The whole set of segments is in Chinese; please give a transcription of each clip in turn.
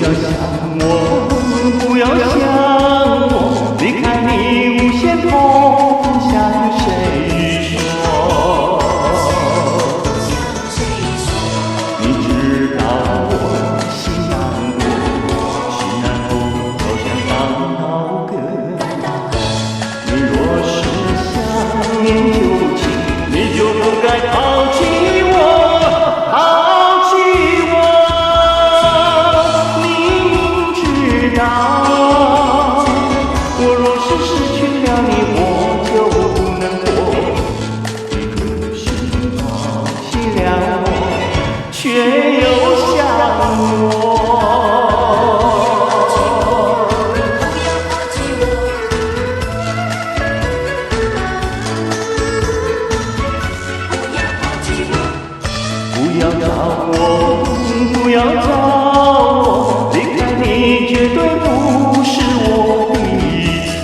要想我，不要想我，离开你无限痛，向谁说？你知道我心难过，心难过，好想当刀割。你若是想念旧情，你就不该抛弃我。却又想我，不要找我，不要找我，离开你绝对不是我的错。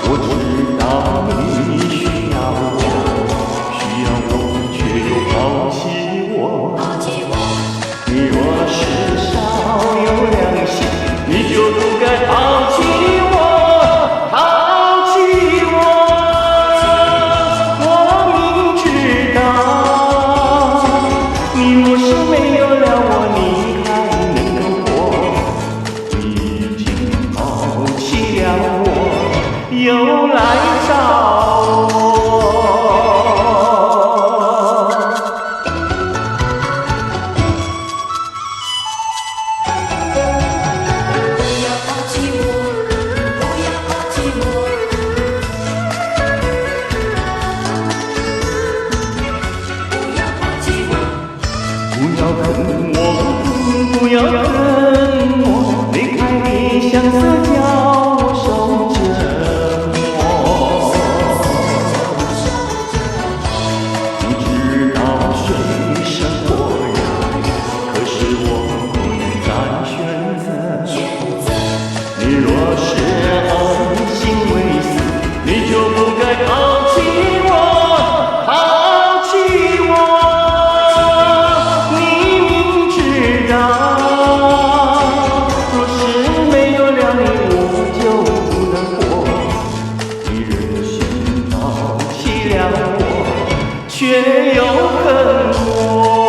我知道你需要我，却又抛弃我。你若是少有良心，你就不该抛弃我，抛弃我。我明知道，你若是没有了我，你还能够活。你已经抛弃了我，又来找我。不要恨我，不要恨我，离开你相思叫我受折磨。你知道水深火热，可是我不再选择。你若是恩心未死，你就不该抛弃我，抛弃我。却又恨我。